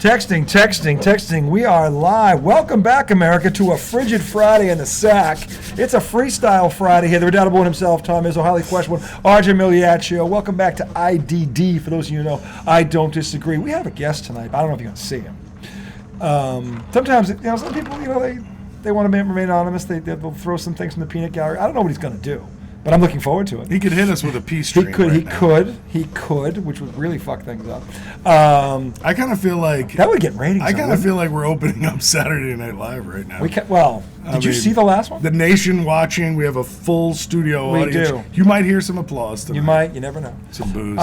Texting. We are live. Welcome back, America, to a frigid Friday in the sack. It's a freestyle Friday here. The redoubtable one himself, Tom Izzo, highly questionable, RJ Miliaccio. Welcome back to IDD. For those of you who know, I don't disagree. We have a guest tonight, but I don't know if you're going to see him. Sometimes, some people, they want to remain anonymous. They'll throw some things from the peanut gallery. I don't know what he's going to do. But I'm looking forward to it. He could hit us with a peace stream. He could, which would really fuck things up. I kind of feel like that would get ratings. I kind of feel like we're opening up Saturday Night Live right now. Did you see the last one? The nation watching. We have a full studio audience. We do. You might hear some applause tonight. You might. You never know. Some booze.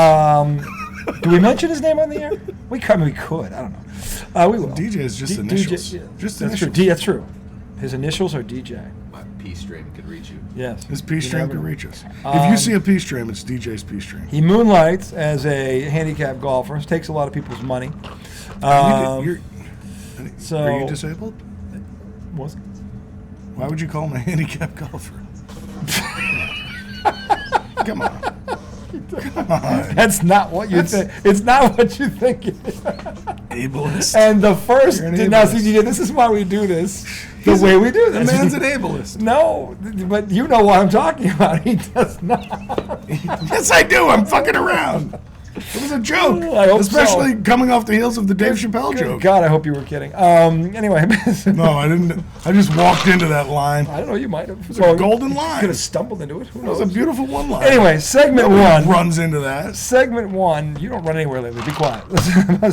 Do we mention his name on the air? We could. I don't know. We will. DJ is just initials. Just initials. That's true. His initials are DJ. My P stream could reach you. Yes. His P stream could reach us. If you see a P stream, it's DJ's P stream. He moonlights as a handicapped golfer. Takes a lot of people's money. Are you disabled? Was. Why would you call him a handicapped golfer? Come on. That's not what you think. It's not what you think. Ableist. And the first, now see, this is why we do this. The way we do this. The man's an ableist. No, but you know what I'm talking about. He does not. Yes, I do. I'm fucking around. It was a joke. I hope Especially coming off the heels of the Dave Chappelle joke. God, I hope you were kidding. Anyway. No, I didn't. I just walked into that line. I don't know. You might have. It was a golden line. Could have stumbled into it. Who knows? It was a beautiful one line. Anyway, segment one. Runs into that. Segment one. You don't run anywhere lately. Be quiet.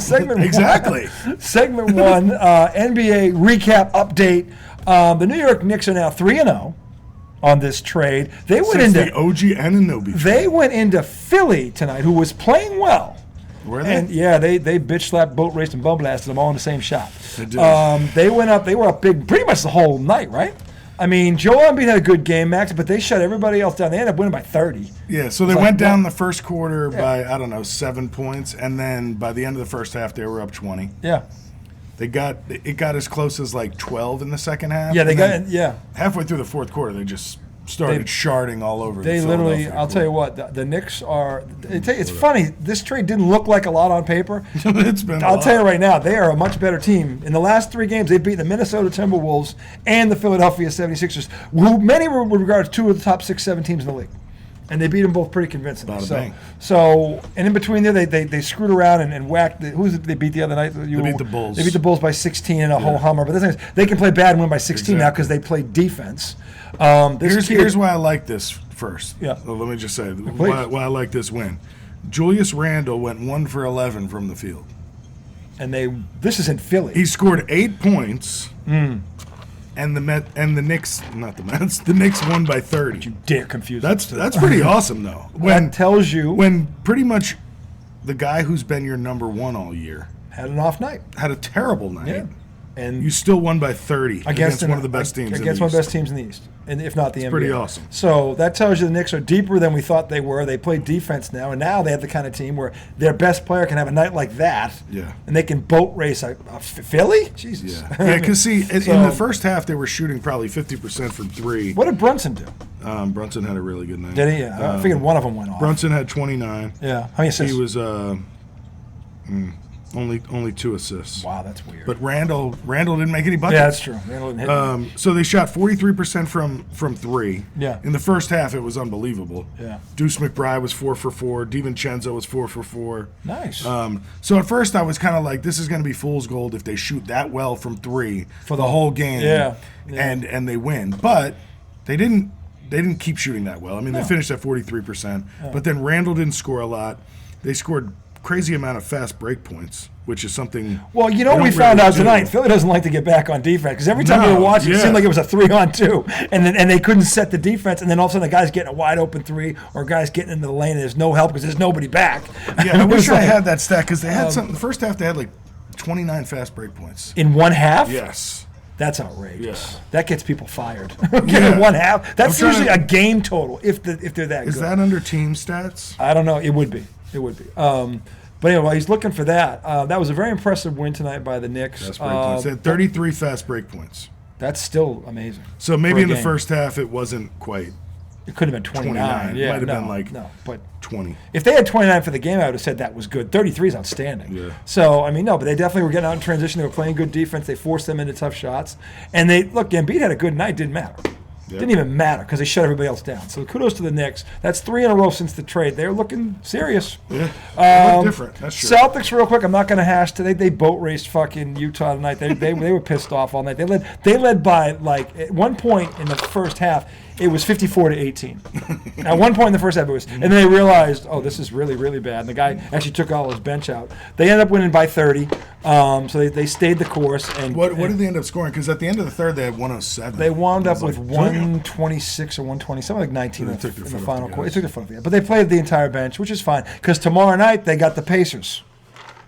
Segment exactly. one. Segment one. NBA recap update. The New York Knicks are now 3-0 on this trade. They went into the OG Anunoby. They went into Philly tonight, who was playing well. Were they? And yeah, they bitch slapped, boat raced, and Bumblasted them all in the same shot. They did. They went up. They were up big, pretty much the whole night, right? I mean, Joel Embiid had a good game, Max, but they shut everybody else down. They ended up winning by 30. Yeah, so they went down the first quarter by 7 points, and then by the end of the first half, they were up 20. Yeah. It got as close as like 12 in the second half. Yeah, halfway through the fourth quarter, they just started sharding all over. They literally, I'll tell you what, the Knicks are. It's funny. This trade didn't look like a lot on paper. It's been. I'll tell you right now, they are a much better team. In the last 3 games, they beat the Minnesota Timberwolves and the Philadelphia 76ers, who many would regard as 2 of the top 6-7 teams in the league. And they beat them both pretty convincingly. So, and in between there, they screwed around and whacked. Who they beat the other night? They beat the Bulls. They beat the Bulls by 16 in a whole Hummer. But the thing is, they can play bad and win by 16 now because they play defense. Here's why I like this first. Yeah. Well, let me just say why I like this win. Julius Randle went 1 for 11 from the field. And this is in Philly. He scored 8 points. And the Knicks, not the Mets, the Knicks won by 30. Don't you dare confuse That's pretty awesome, though. That tells you. When pretty much the guy who's been your number 1 all year had an off night. Had a terrible night. Yeah. And you still won by 30 against one of the best teams in the East. Against one of the best teams in the East, and if not the NBA. It's pretty awesome. So that tells you the Knicks are deeper than we thought they were. They play defense now, and now they have the kind of team where their best player can have a night like that, and they can boat race a Philly? Jesus. Yeah, because see, in the first half, they were shooting probably 50% from 3. What did Brunson do? Brunson had a really good night. Did he? Yeah. I figured one of them went off. Brunson had 29. Yeah. How many assists? He was only 2 assists. Wow, that's weird. But Randall didn't make any buckets. Yeah, that's true. Randall didn't hit so they shot 43% from 3. Yeah. In the first half, it was unbelievable. Yeah. Deuce McBride was 4 for 4. DiVincenzo was 4 for 4. Nice. So at first, I was kind of like, this is going to be fool's gold if they shoot that well from 3 for the whole game. Yeah. And they win. But they didn't keep shooting that well. I mean, they finished at 43%. But then Randall didn't score a lot. They scored crazy amount of fast break points, which is something. Well, we found out tonight. Philly doesn't like to get back on defense because every time you were watching, it seemed like it was a 3-on-2, and they couldn't set the defense, and then all of a sudden the guy's getting a wide open 3 or a guy's getting into the lane and there's no help because there's nobody back. Yeah, I wish I had that stat because they had something. The first half they had like 29 fast break points in one half. Yes. That's outrageous. Yeah. That gets people fired. In one half. That's usually a game total if they're that good. Is that under team stats? I don't know. It would be. But anyway, he's looking for that. That was a very impressive win tonight by the Knicks. Fast break points. They had 33 fast break points. That's still amazing. So maybe in the first half it wasn't quite It could have been 29. 29. Yeah, Might have been like but 20. if they had 29 for the game, I would have said that was good. 33 is outstanding. Yeah. So, I mean, no, but they definitely were getting out in transition. They were playing good defense. They forced them into tough shots. And Embiid had a good night. Didn't matter. Yep. Didn't even matter because they shut everybody else down. So kudos to the Knicks. That's 3 in a row since the trade. They're looking serious. Yeah, they look different. That's true. Celtics, real quick. I'm not going to hash today. They boat raced fucking Utah tonight. They were pissed off all night. They led by like at one point in the first half. It was 54-18. At one point in the first half, it was, and then they realized, oh, this is really, really bad. And the guy actually took all his bench out. They ended up winning by 30. So they stayed the course. And what did they end up scoring? Because at the end of the third, they had 107. They wound up with 126 or 120, something like 19 in the final quarter. They took their foot off the gas. But they played the entire bench, which is fine. Because tomorrow night, they got the Pacers.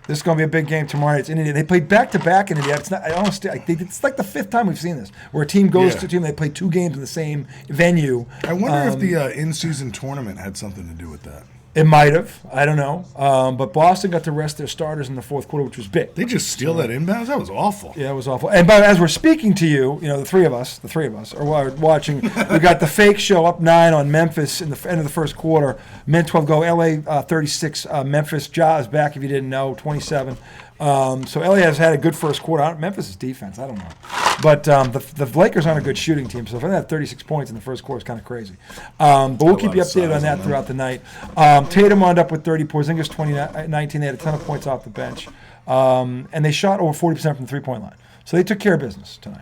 This is going to be a big game tomorrow night. It's in India. They played back-to-back in India. It's not. It's like the 5th time we've seen this, where a team goes to a team. They play 2 games in the same venue. I wonder if the in-season tournament had something to do with that. It might have. I don't know. But Boston got to rest their starters in the fourth quarter, which was big. They just steal that inbounds? That was awful. Yeah, it was awful. And as we're speaking to you, the three of us are watching. We got the fake show up 9 on Memphis in the end of the first quarter. Men 12 go. LA 36. Memphis. Ja is back if you didn't know. 27. So LA has had a good first quarter. Memphis' defense, I don't know. But the Lakers aren't a good shooting team, so if they have 36 points in the first quarter, it's kind of crazy. But we'll keep you updated on that throughout the night. Tatum wound up with 30 points. Porzingis 19. They had a ton of points off the bench. And they shot over 40% from the three-point line. So they took care of business tonight,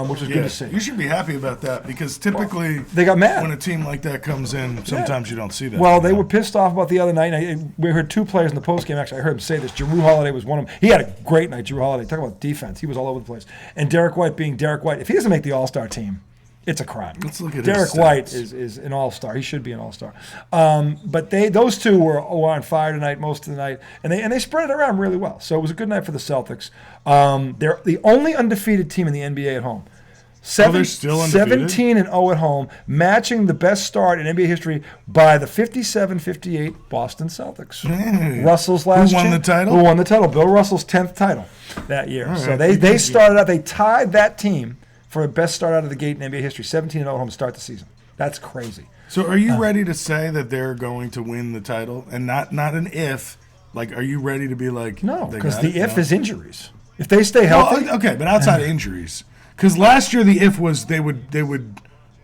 which was good to see. You should be happy about that because typically they got mad when a team like that comes in. Sometimes you don't see that. Well, they were pissed off about the other night. We heard 2 players in the postgame. Actually, I heard him say this. Jrue Holiday was one of them. He had a great night. Jrue Holiday. Talk about defense. He was all over the place. And Derek White being Derek White. If he doesn't make the All-Star team, it's a crime. Let's look at Derek his stats. White is an all-star. He should be an all-star. But those 2 were on fire tonight most of the night, and they spread it around really well. So it was a good night for the Celtics. They're the only undefeated team in the NBA at home. They're still undefeated? 17-0 at home, matching the best start in NBA history by the 57-58 Boston Celtics. Russell's last Who won the title? Who won the title? Bill Russell's 10th title that year. Right. So they started out. They tied that team for the best start out of the gate in NBA history, 17-0 at home to start the season. That's crazy. So are you ready to say that they're going to win the title? And not an if. Like, are you ready to be like, no, because the if is injuries. If they stay healthy. Well, okay, but outside of injuries. Because last year the if was they would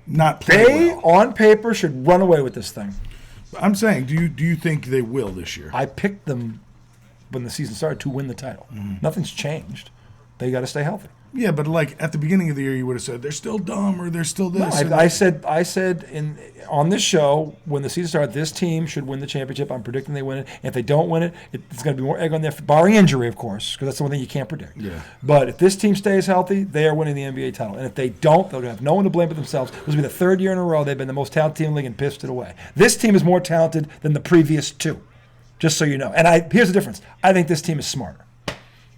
not play They, well. on paper, should run away with this thing. I'm saying, do you think they will this year? I picked them when the season started to win the title. Nothing's changed. They got to stay healthy. Yeah, but like at the beginning of the year, you would have said they're still dumb or they're still this. No, I said on this show when the season started, this team should win the championship. I'm predicting they win it. And if they don't win it, it's going to be more egg on their barring injury, of course, because that's the one thing you can't predict. Yeah. But if this team stays healthy, they are winning the NBA title. And if they don't, they'll have no one to blame but themselves. This will be the 3rd year in a row they've been the most talented team in the league and pissed it away. This team is more talented than the previous 2, just so you know. And here's the difference. I think this team is smarter.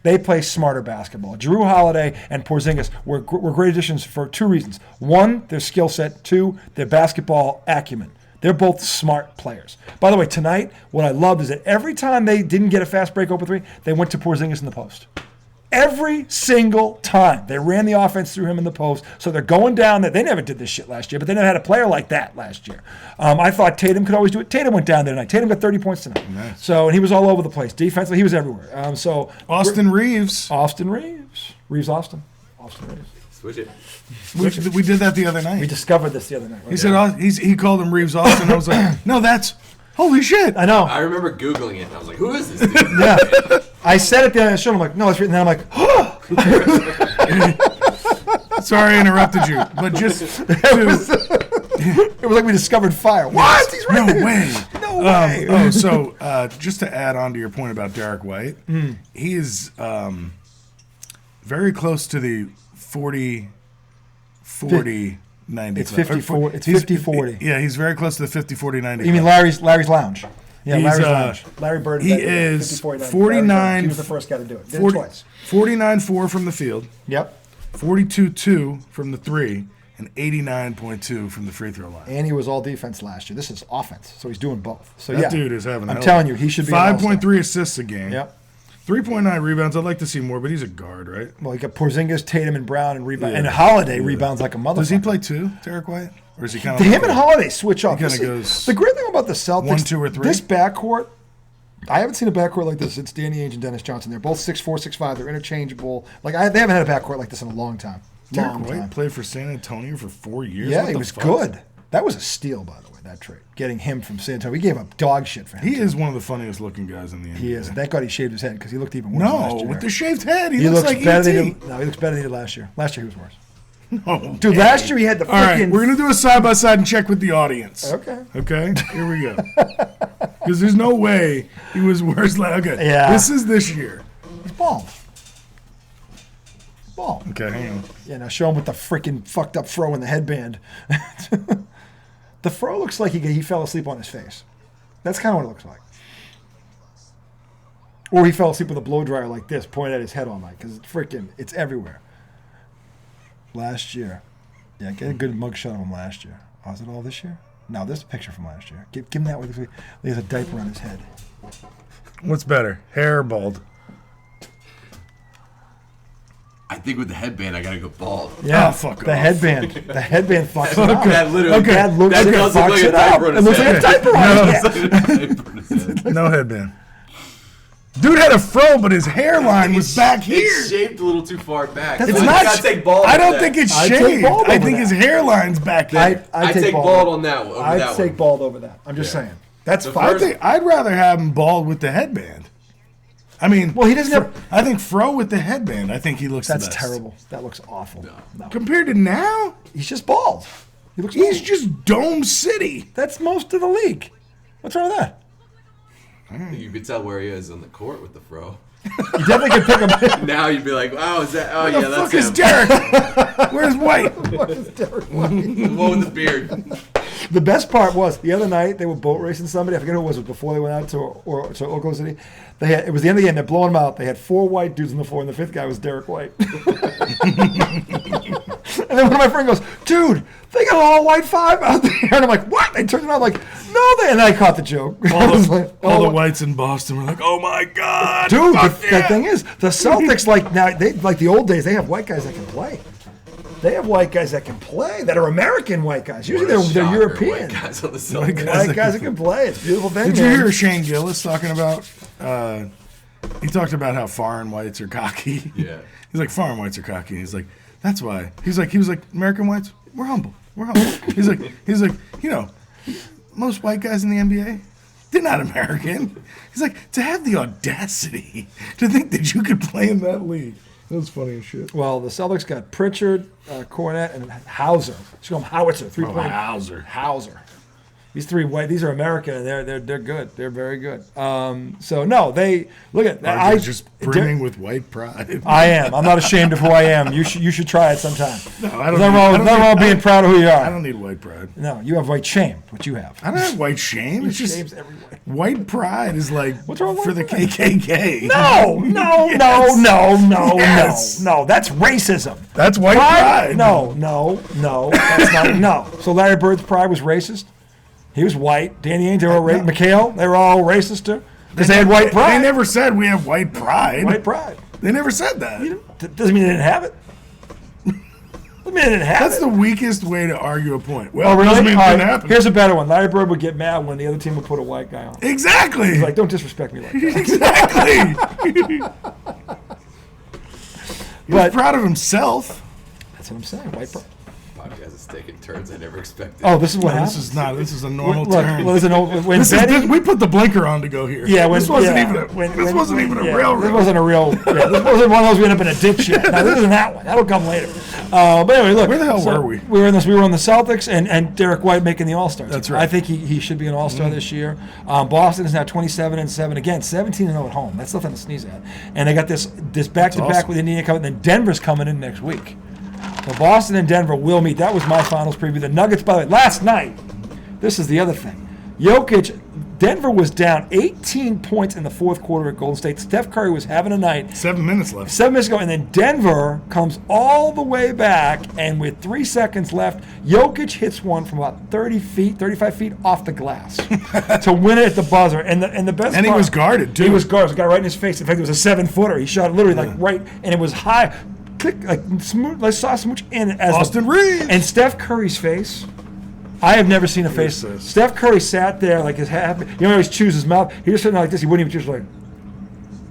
They play smarter basketball. Jrue Holiday and Porzingis were great additions for 2 reasons. 1, their skill set. 2, their basketball acumen. They're both smart players. By the way, tonight, what I loved is that every time they didn't get a fast break open 3, they went to Porzingis in the post. Every single time. They ran the offense through him in the post. So they're going down there. They never did this shit last year, but they never had a player like that last year. I thought Tatum could always do it. Tatum went down there tonight. Tatum got 30 points tonight. Nice. So, and he was all over the place. Defensively, he was everywhere. Austin Reeves. Reeves Austin. Switch it. We did that the other night. We discovered this the other night. He said he called him Reeves Austin. I was like, no, that's holy shit. I know. I remember Googling it, and I was like, who is this dude? Yeah. I said it the other show. I'm like, no, it's written. And then I'm like, oh. Sorry I interrupted you, but just it was like we discovered fire. What? He's right. No way. No way. So just to add on to your point about Derek White, he is very close to the 40-40-90. It's 54. It's 50-40. Yeah, he's very close to the 50-40-90. You mean Larry's Lounge? Yeah, He's, Larry's Lounge. Larry Bird. He is 49. He was the first guy to do it. Did it twice. 49-4 from the field. Yep. 42-2 from the 3, and 89.2 from the free throw line. And he was all defense last year. This is offense, so he's doing both. So that dude is having. I'm telling you, he should be 5.3 assists a game. Yep. 3.9 rebounds. I'd like to see more, but he's a guard, right? Well, you got Porzingis, Tatum, and Brown, and rebound, Yeah. and Holiday rebounds like a motherfucker. Does he play two, Derek White? Or is he kind of Him and Holiday switch off. kinda goes The great thing about the Celtics, 1, 2, or 3? this backcourt, I haven't seen a backcourt like this since Danny Ainge and Dennis Johnson. They're both 6'4", 6'5". They're interchangeable. They haven't had a backcourt like this in a long time. Derek Long White time. played for San Antonio for 4 years? Yeah, What he the was fuck? good. That was a steal, by the way, that trade. Getting him from San Antonio. We gave up dog shit for him. He is one of the funniest looking guys in the NBA. He is. Thank God he shaved his head because he looked even worse last No, year. with the shaved head, he He looks looks like better E.T. than he, no, he looks better than he did last year. Last year he was worse. No. Dude, last year he had the All right, freaking. we're going to do a side-by-side and check with the audience. Okay. Okay? Here we go. Because there's no way he was worse. Okay. Yeah. This is this year. He's bald. Bald. Okay, hang on. Yeah, now show him with the freaking fucked up fro and the headband. The fro looks like he fell asleep on his face. That's kind of what it looks like. Or he fell asleep with a blow dryer like this, pointed at his head all night, because it's everywhere. Last year. Yeah, get a good mugshot of him last year. Oh, is it all this year? No, this is a picture from last year. Give him that with he has a diaper on his head. What's better, hair or bald? I think with the headband, I gotta go bald. Yeah, Oh, fuck the off. headband. The headband fucks it up. That literally, Okay. That looks that like it does look fucks like a it up. diaper on It his looks like a head. diaper on his head. It's like a diaper on his head. No headband. Dude had a fro, but his hairline was back here. It's shaped a little too far back. That's So It's I not. gotta take bald. I with don't that. think it's I'd take shaved. bald I over think that. his hairline's back there. I take bald on that. Over I'd that take one. bald over that. I'm just saying. That's The fine. first- I'd rather have him bald with the headband. I mean, Well, he doesn't have. I think fro with the headband. I think he looks. That's the best. terrible. That looks awful. No. Compared to now, He's just bald. He looks. he's bald. just Dome City. That's most of the league. What's wrong with that? You could tell where he is on the court with the fro. You definitely can pick him. Now you'd be like, "Oh, is that? Oh, Where yeah, the that's fuck is him." Derek? Where's White? What is Derek White? The one with the beard. The best part was the other night they were boat racing somebody. I forget who it was. It was before they went out to Oklahoma City. It was the end of the game. They're blowing them out. They had 4 white dudes on the floor, and the 5th guy was Derek White. And then one of my friends goes, "Dude, they got an all white 5 out there." And I'm like, "What?" They turned around like, "No, they." And I caught the joke. I was like, All the "Oh, whites in Boston were like, "Oh my god, dude." fuck The yeah." thing is, the Celtics like the old days. They have white guys that can play. They have white guys that can play that are American white guys. Usually What a they're shocker, European. White guys on the White Celtics. guys. White guys that can play. It's a beautiful thing. Did you man. hear Shane Gillis talking about? He talked about how foreign whites are cocky. Yeah. He's like, foreign whites are cocky. He's like, that's why. He was like, American whites, we're humble. We're humble. He's like, you know, most white guys in the NBA, they're not American. He's like, to have the audacity to think that you could play in that league. That was funny as shit. Well, the Celtics got Pritchard, Cornette, and Hauser. Let's call him Howitzer. 3-point Hauser. These 3 white. These are American, and they're good. They're very good. So no, they look at. I just brimming with white pride. I am. I'm not ashamed of who I am. You should try it sometime. No, I don't. Nothing wrong being proud of who you I are. don't need white pride. No, you have white shame. What you have. I don't have white shame. It's just Shame's every way. white pride is like What's wrong with for the white KKK. No. Yes. No. That's racism. That's white pride. No. That's not. No. So Larry Bird's pride was racist. He was white. Danny Ainge, they were all McHale, they were all racist too. Because they had white pride. They never said we have white pride. White pride. They never said that. Doesn't mean they didn't have it. Doesn't mean they didn't have That's it. the weakest way to argue a point. Well, Oh, it really? doesn't mean it All didn't right, happen. here's a better one. Larry Bird would get mad when the other team would put a white guy on. Exactly. He's like, don't disrespect me like that. Exactly. He was But proud of himself. that's what I'm saying. White pride. Podcast is taking turns I never expected. Oh, this is what No, happens. this is a normal Look, turn. listen, when Betty, We put the blinker on to go here. yeah, when this wasn't yeah, even a, when- this when- wasn't when- even a yeah, railroad. This wasn't a real. Yeah, this wasn't one of those we end up in a ditch yet. No, this isn't that one. That'll come later. But anyway, look. Where the hell were we? We were in this. We were on the Celtics and Derek White making the All Star. That's right. I think he should be an All Star this year. Boston is now 27-7 again, 17-0 at home. That's nothing to sneeze at. And they got this back to back awesome. with Indiana coming. Then Denver's coming in next week. So Boston and Denver will meet. That was my finals preview. The Nuggets, by the way, last night. This is the other thing. Jokic, Denver was down 18 points in the fourth quarter at Golden State. Steph Curry was having a night. 7 minutes left. 7 minutes ago, and then Denver comes all the way back, and with 3 seconds left, Jokic hits one from about 30 feet, 35 feet off the glass to win it at the buzzer. And the best And part, he was guarded, too. He was guarded. It was a guy right in his face. In fact, it was a 7-footer. He shot literally like right, and it was high. Click, like smooth, like saw smooch in as Austin Reeves. And Steph Curry's face. I have never seen a face. Steph Curry sat there like his happy. You know, he always chews his mouth. He just sitting there like this. He wouldn't even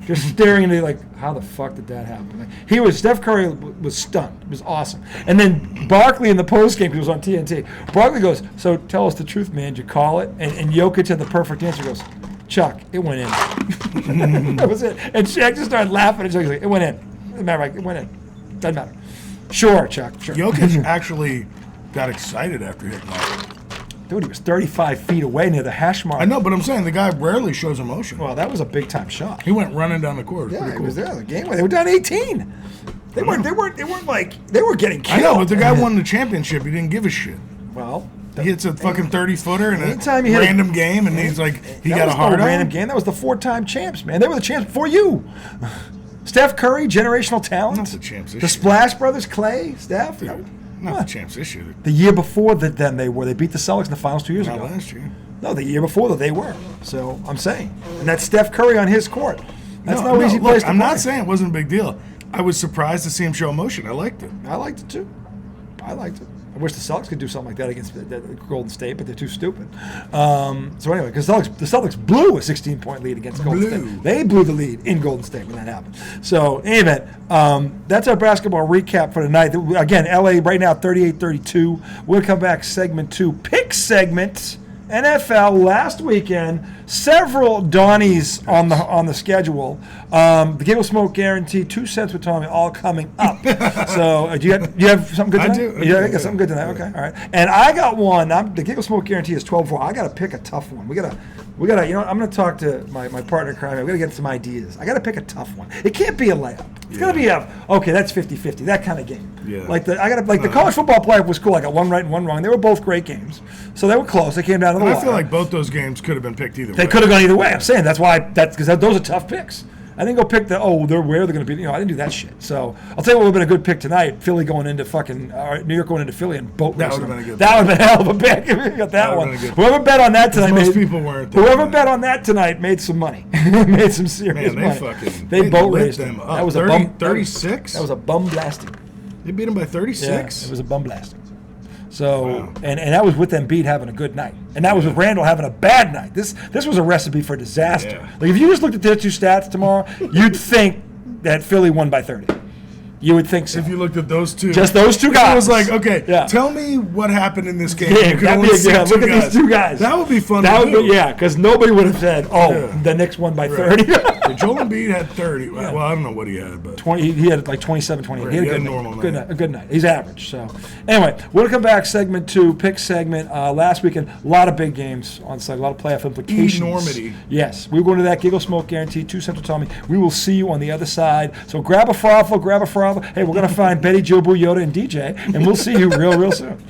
just staring into like, how the fuck did that happen? Like, Steph Curry was stunned. It was awesome. And then Barkley in the post game, because it was on TNT. Barkley goes, "So tell us the truth, man. Did you call it?" And Jokic had the perfect answer. He goes, "Chuck, it went in." That was it. And Shaq just started laughing. And Chuck was like, "It went in. Doesn't matter. It went in. Doesn't matter." Sure, Chuck. Sure. Jokic actually got excited after hitting that. Dude, he was 35 feet away near the hash mark. I know, but I'm saying the guy rarely shows emotion. Well, that was a big time shot. He went running down the court. Yeah, Pretty he cool. was there. The game. They were down 18. They weren't like they were getting killed. I know, but the guy won the championship. He didn't give a shit. Well, He hits a fucking 30-footer in anytime a you hit random game, and he's like, he that got was a hard no on. random game. That was the 4-time champs, man. They were the champs before you. Steph Curry, generational talent. Not the champs this The year. Splash Brothers, Clay, Steph. Dude, not the champs this year. The year before them, they were. They beat the Celtics in the finals 2 years Not ago. last year. No, the year before that they were. So I'm saying, and that's Steph Curry on his court. That's no easy place to I'm play. not saying it wasn't a big deal. I was surprised to see him show emotion. I liked it. I liked it too. I liked it. I wish the Celtics could do something like that against Golden State, but they're too stupid. So anyway, because the Celtics blew a 16-point lead against Golden State. They blew the lead in Golden State when that happened. So in any event, that's our basketball recap for tonight. Again, LA right now 38-32. We'll come back segment 2, pick segment. NFL last weekend, several Donnies on the schedule. The Giggle Smoke Guarantee, 2 cents with Tommy, all coming up. So do you have something good tonight? I do. You got something good tonight? Okay, all right. And I got one. The Giggle Smoke Guarantee is 12-4. I got to pick a tough one. We gotta. You know, I'm going to talk to my partner in crime. We got to get some ideas. I got to pick a tough one. It can't be a layup. It's got to be okay, that's 50-50, that kind of game. Yeah. The college football playoff was cool. I got one right and one wrong. They were both great games. So they were close. They came down to the wire. I feel like both those games could have been picked either way. They could have gone either way. I'm saying because those are tough picks. I didn't go pick they're going to be. You know, I didn't do that shit. So I'll tell you what would have been a good pick tonight. Philly going into New York going into Philly and boat That racing. would have been a good That would have been a hell of a pick if you got that one. Whoever bet on that tonight, most people weren't there. Whoever bet on that tonight made some money. Made some serious Man, money. they boat lit raced them them. up. That was 36? That was a bum blasting. They beat him by 36? Yeah, it was a bum blasting. So wow. and that was with Embiid having a good night, and that was with Randall having a bad night. This was a recipe for disaster. Yeah. Like if you just looked at their 2 stats tomorrow, you'd think that Philly won by 30. You would think so. If you looked at those two. Just those two guys. I was like, okay, tell me what happened in this game. Look at these 2 guys. That would be fun because nobody would have said, the Knicks won by 30. Joel Embiid had 30. Well, I don't know what he had, but 20. He had like 27, 28. Right, he had a good night. He's average. So anyway, we'll come back segment 2, pick segment. Last weekend, a lot of big games on site, a lot of playoff implications. Enormity. Yes, we're going to that Giggle Smoke Guarantee, 2 cents to Tommy. We will see you on the other side. So grab a frothful. Hey, we're going to find Betty, Joe, Boo, Yoda, and DJ, and we'll see you real soon.